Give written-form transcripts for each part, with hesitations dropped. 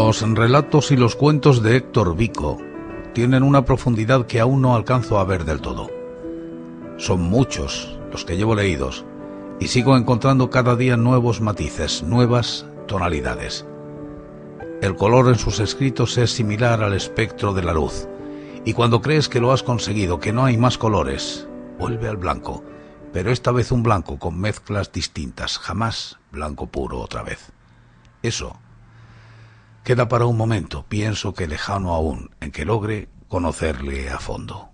Los relatos y los cuentos de Héctor Vico tienen una profundidad que aún no alcanzo a ver del todo. Son muchos los que llevo leídos y sigo encontrando cada día nuevos matices, nuevas tonalidades. El color en sus escritos es similar al espectro de la luz, y cuando crees que lo has conseguido, que no hay más colores, vuelve al blanco, pero esta vez un blanco con mezclas distintas, jamás blanco puro otra vez. Eso queda para un momento, pienso que lejano aún, en que logre conocerle a fondo.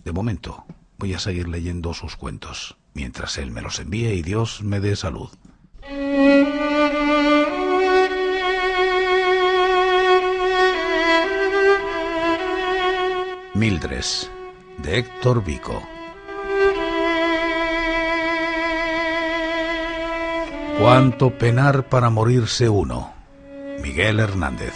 De momento, voy a seguir leyendo sus cuentos, mientras él me los envíe y Dios me dé salud. Mildres, de Héctor Vico. Cuánto penar para morirse uno. Miguel Hernández.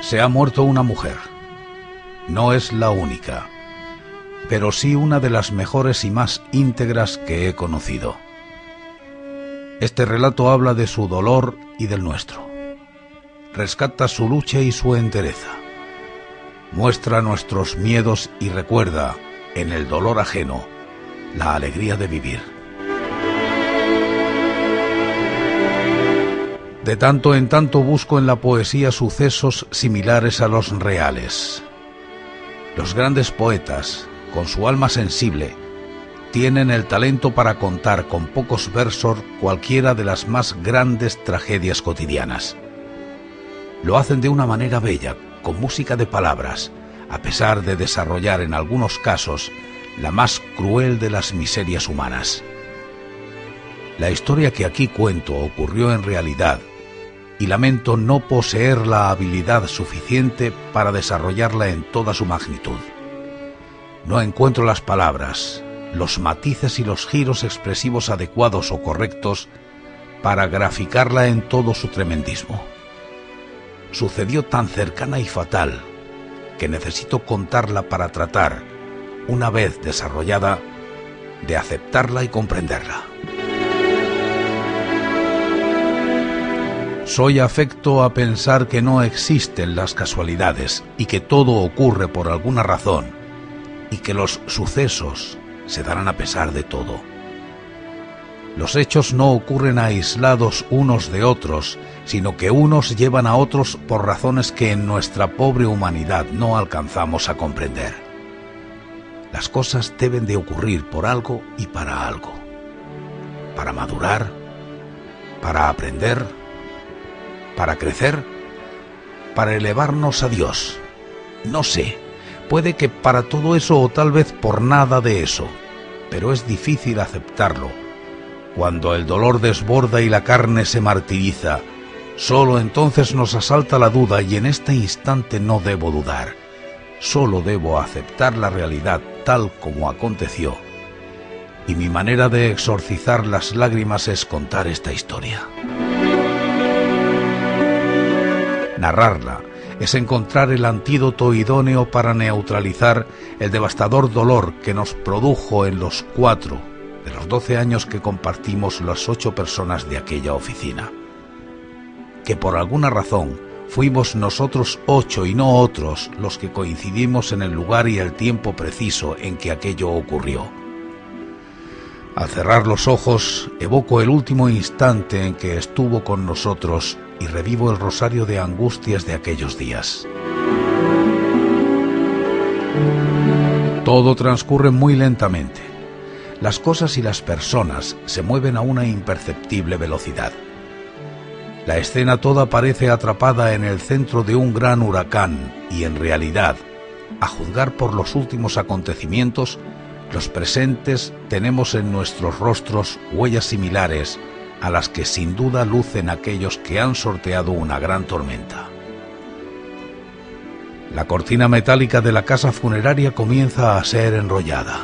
Se ha muerto una mujer. No es la única, pero sí una de las mejores y más íntegras que he conocido. Este relato habla de su dolor y del nuestro. Rescata su lucha y su entereza. Muestra nuestros miedos y recuerda, en el dolor ajeno, la alegría de vivir. De tanto en tanto busco en la poesía sucesos similares a los reales. Los grandes poetas, con su alma sensible, tienen el talento para contar con pocos versos cualquiera de las más grandes tragedias cotidianas. Lo hacen de una manera bella, con música de palabras, a pesar de desarrollar en algunos casos la más cruel de las miserias humanas. La historia que aquí cuento ocurrió en realidad, y lamento no poseer la habilidad suficiente para desarrollarla en toda su magnitud. No encuentro las palabras, los matices y los giros expresivos adecuados o correctos para graficarla en todo su tremendismo. Sucedió tan cercana y fatal que necesito contarla para tratar, una vez desarrollada, de aceptarla y comprenderla. Soy afecto a pensar que no existen las casualidades y que todo ocurre por alguna razón y que los sucesos se darán a pesar de todo. Los hechos no ocurren aislados unos de otros, sino que unos llevan a otros por razones que en nuestra pobre humanidad no alcanzamos a comprender. Las cosas deben de ocurrir por algo y para algo. Para madurar, para aprender, para crecer, para elevarnos a Dios. No sé, puede que para todo eso o tal vez por nada de eso, pero es difícil aceptarlo. Cuando el dolor desborda y la carne se martiriza, solo entonces nos asalta la duda y en este instante no debo dudar. Solo debo aceptar la realidad tal como aconteció. Y mi manera de exorcizar las lágrimas es contar esta historia. Narrarla es encontrar el antídoto idóneo para neutralizar el devastador dolor que nos produjo en los 4 de los 12 años que compartimos las 8 personas de aquella oficina. Que por alguna razón fuimos nosotros 8 y no otros los que coincidimos en el lugar y el tiempo preciso en que aquello ocurrió. Al cerrar los ojos, evoco el último instante en que estuvo con nosotros y revivo el rosario de angustias de aquellos días. Todo transcurre muy lentamente. Las cosas y las personas se mueven a una imperceptible velocidad. La escena toda parece atrapada en el centro de un gran huracán y en realidad, a juzgar por los últimos acontecimientos, los presentes tenemos en nuestros rostros huellas similares a las que sin duda lucen aquellos que han sorteado una gran tormenta. La cortina metálica de la casa funeraria comienza a ser enrollada.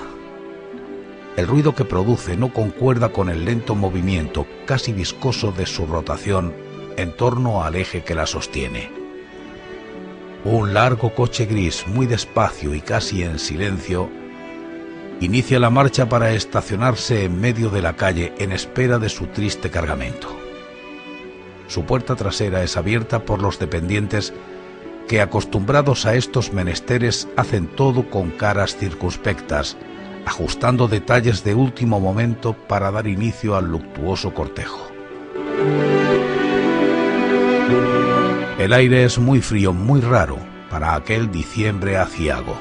El ruido que produce no concuerda con el lento movimiento casi viscoso de su rotación en torno al eje que la sostiene. Un largo coche gris, muy despacio y casi en silencio, inicia la marcha para estacionarse en medio de la calle en espera de su triste cargamento. su puerta trasera es abierta por los dependientes que, acostumbrados a estos menesteres, hacen todo con caras circunspectas, ajustando detalles de último momento para dar inicio al luctuoso cortejo. El aire es muy frío, muy raro, para aquel diciembre aciago.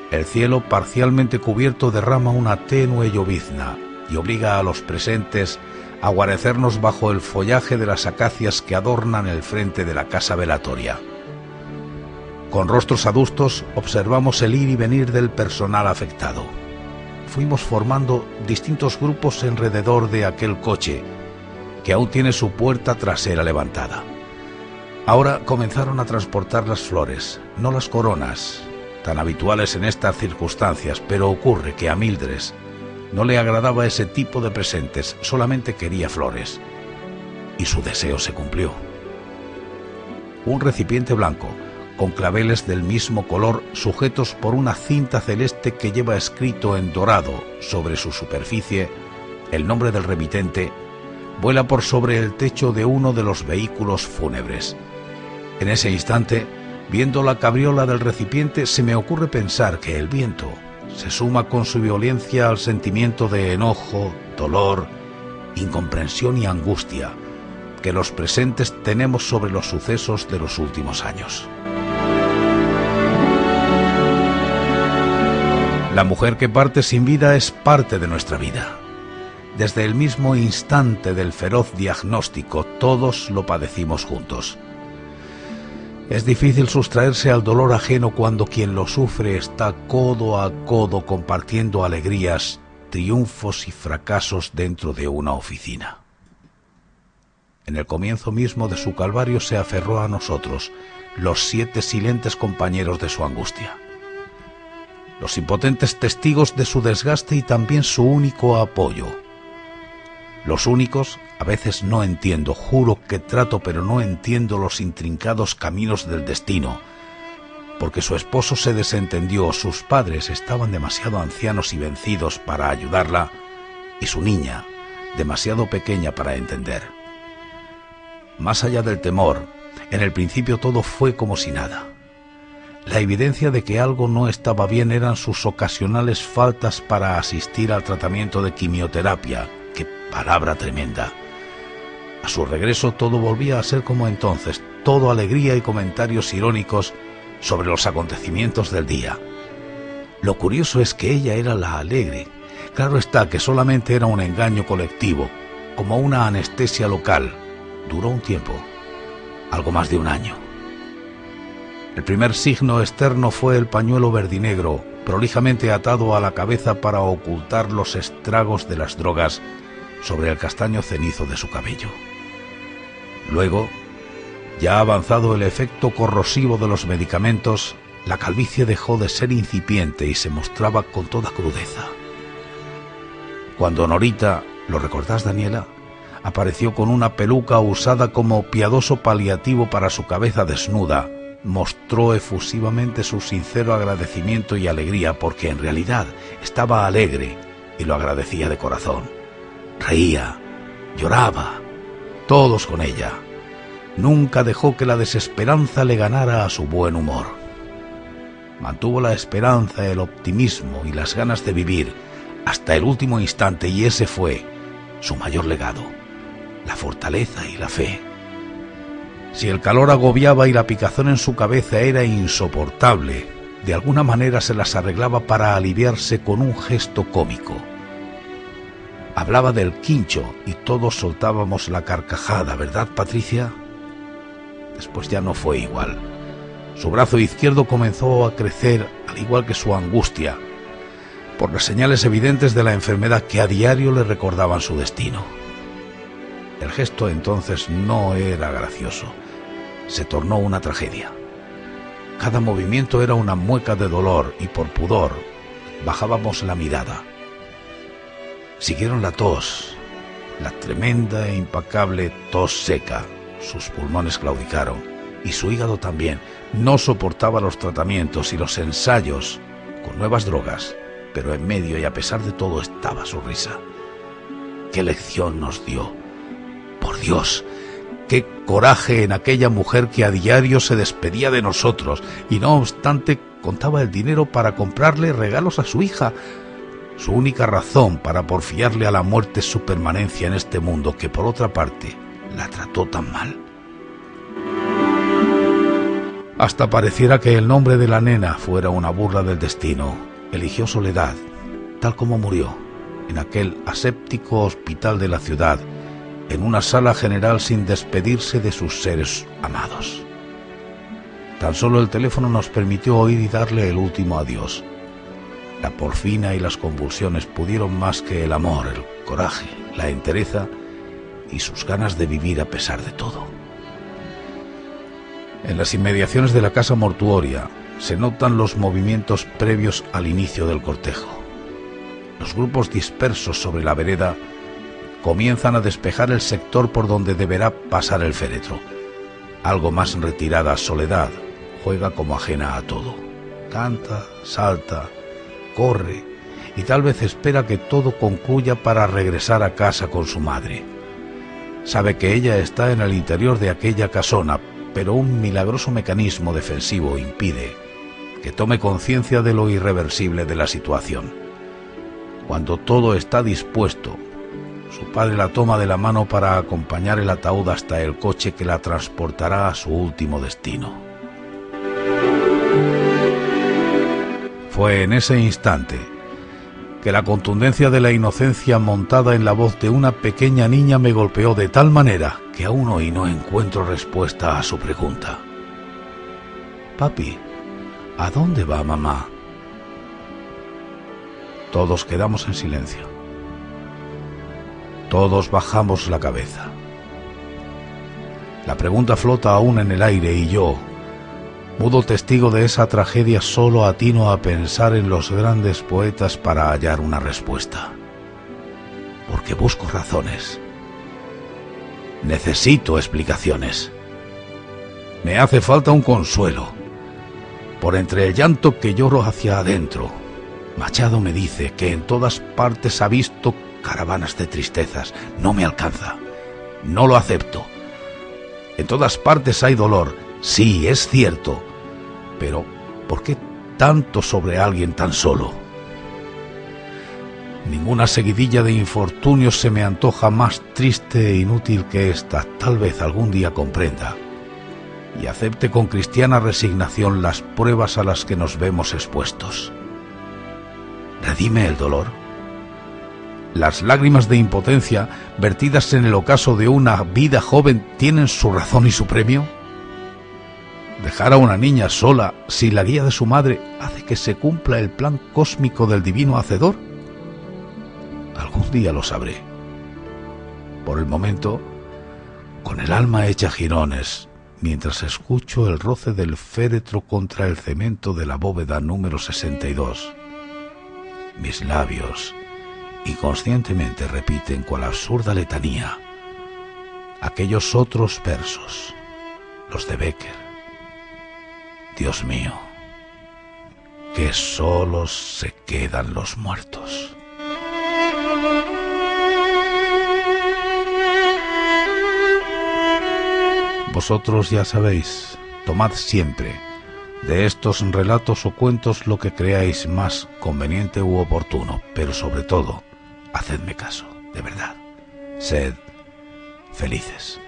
El cielo, parcialmente cubierto, derrama una tenue llovizna y obliga a los presentes a guarecernos bajo el follaje de las acacias que adornan el frente de la casa velatoria. Con rostros adustos observamos el ir y venir del personal afectado. Fuimos formando distintos grupos alrededor de aquel coche, que aún tiene su puerta trasera levantada. Ahora comenzaron a transportar las flores, no las coronas, tan habituales en estas circunstancias, pero ocurre que a Mildred no le agradaba ese tipo de presentes, solamente quería flores. Y su deseo se cumplió. Un recipiente blanco, con claveles del mismo color sujetos por una cinta celeste que lleva escrito en dorado sobre su superficie el nombre del remitente, vuela por sobre el techo de uno de los vehículos fúnebres. En ese instante, viendo la cabriola del recipiente, se me ocurre pensar que el viento se suma con su violencia al sentimiento de enojo, dolor, incomprensión y angustia que los presentes tenemos sobre los sucesos de los últimos años. La mujer que parte sin vida es parte de nuestra vida. Desde el mismo instante del feroz diagnóstico, todos lo padecimos juntos. Es difícil sustraerse al dolor ajeno cuando quien lo sufre está codo a codo compartiendo alegrías, triunfos y fracasos dentro de una oficina. En el comienzo mismo de su calvario se aferró a nosotros, los 7 silentes compañeros de su angustia, los impotentes testigos de su desgaste y también su único apoyo. Los únicos, a veces no entiendo, juro que trato, pero no entiendo los intrincados caminos del destino, porque su esposo se desentendió, sus padres estaban demasiado ancianos y vencidos para ayudarla, y su niña, demasiado pequeña para entender. Más allá del temor, en el principio todo fue como si nada. La evidencia de que algo no estaba bien eran sus ocasionales faltas para asistir al tratamiento de quimioterapia. ¡Qué palabra tremenda! A su regreso todo volvía a ser como entonces, todo alegría y comentarios irónicos sobre los acontecimientos del día. Lo curioso es que ella era la alegre. Claro está que solamente era un engaño colectivo, como una anestesia local. Duró un tiempo, algo más de un año. El primer signo externo fue el pañuelo verdinegro, prolijamente atado a la cabeza para ocultar los estragos de las drogas sobre el castaño cenizo de su cabello. Luego, ya avanzado el efecto corrosivo de los medicamentos, la calvicie dejó de ser incipiente y se mostraba con toda crudeza. Cuando Norita, ¿lo recordás, Daniela?, apareció con una peluca usada como piadoso paliativo para su cabeza desnuda, mostró efusivamente su sincero agradecimiento y alegría, porque en realidad estaba alegre y lo agradecía de corazón. Reía, lloraba, todos con ella. Nunca dejó que la desesperanza le ganara a su buen humor. Mantuvo la esperanza, el optimismo y las ganas de vivir hasta el último instante, y ese fue su mayor legado, la fortaleza y la fe. Si el calor agobiaba y la picazón en su cabeza era insoportable, de alguna manera se las arreglaba para aliviarse con un gesto cómico. Hablaba del quincho y todos soltábamos la carcajada, ¿verdad, Patricia? Después ya no fue igual. Su brazo izquierdo comenzó a crecer, al igual que su angustia, por las señales evidentes de la enfermedad que a diario le recordaban su destino. El gesto entonces no era gracioso, se tornó una tragedia. Cada movimiento era una mueca de dolor y por pudor bajábamos la mirada. Siguieron la tos, la tremenda e impacable tos seca. Sus pulmones claudicaron y su hígado también. No soportaba los tratamientos y los ensayos con nuevas drogas, pero en medio y a pesar de todo estaba su risa. ¿Qué lección nos dio? Por Dios, qué coraje en aquella mujer que a diario se despedía de nosotros y no obstante contaba el dinero para comprarle regalos a su hija. Su única razón para porfiarle a la muerte su permanencia en este mundo, que por otra parte la trató tan mal. Hasta pareciera que el nombre de la nena fuera una burla del destino. Eligió soledad, tal como murió, en aquel aséptico hospital de la ciudad, en una sala general sin despedirse de sus seres amados. Tan solo el teléfono nos permitió oír y darle el último adiós. La porfina y las convulsiones pudieron más que el amor, el coraje, la entereza y sus ganas de vivir a pesar de todo. En las inmediaciones de la casa mortuoria se notan los movimientos previos al inicio del cortejo. Los grupos dispersos sobre la vereda comienzan a despejar el sector por donde deberá pasar el féretro. Algo más retirada, Soledad juega como ajena a todo. Canta, salta, corre y tal vez espera que todo concluya para regresar a casa con su madre. Sabe que ella está en el interior de aquella casona, pero un milagroso mecanismo defensivo impide que tome conciencia de lo irreversible de la situación. Cuando todo está dispuesto, su padre la toma de la mano para acompañar el ataúd hasta el coche que la transportará a su último destino. Fue en ese instante que la contundencia de la inocencia montada en la voz de una pequeña niña me golpeó de tal manera que aún hoy no encuentro respuesta a su pregunta. «Papi, ¿a dónde va mamá?» Todos quedamos en silencio. Todos bajamos la cabeza. La pregunta flota aún en el aire y yo, mudo testigo de esa tragedia, solo atino a pensar en los grandes poetas para hallar una respuesta. Porque busco razones. Necesito explicaciones. Me hace falta un consuelo. Por entre el llanto que lloro hacia adentro, Machado me dice que en todas partes ha visto caravanas de tristezas. No me alcanza. No lo acepto. En todas partes hay dolor. Sí, es cierto. Pero, ¿por qué tanto sobre alguien tan solo? Ninguna seguidilla de infortunios se me antoja más triste e inútil que esta. Tal vez algún día comprenda y acepte con cristiana resignación las pruebas a las que nos vemos expuestos. ¿Redime el dolor? ¿Las lágrimas de impotencia vertidas en el ocaso de una vida joven tienen su razón y su premio? ¿Dejar a una niña sola sin la guía de su madre hace que se cumpla el plan cósmico del divino hacedor? Algún día lo sabré. Por el momento, con el alma hecha jirones, mientras escucho el roce del féretro contra el cemento de la bóveda número 62, mis labios inconscientemente repiten cual absurda letanía aquellos otros versos, los de Bécquer. Dios mío, que solos se quedan los muertos. Vosotros ya sabéis, tomad siempre de estos relatos o cuentos lo que creáis más conveniente u oportuno, pero sobre todo, hacedme caso, de verdad. Sed felices.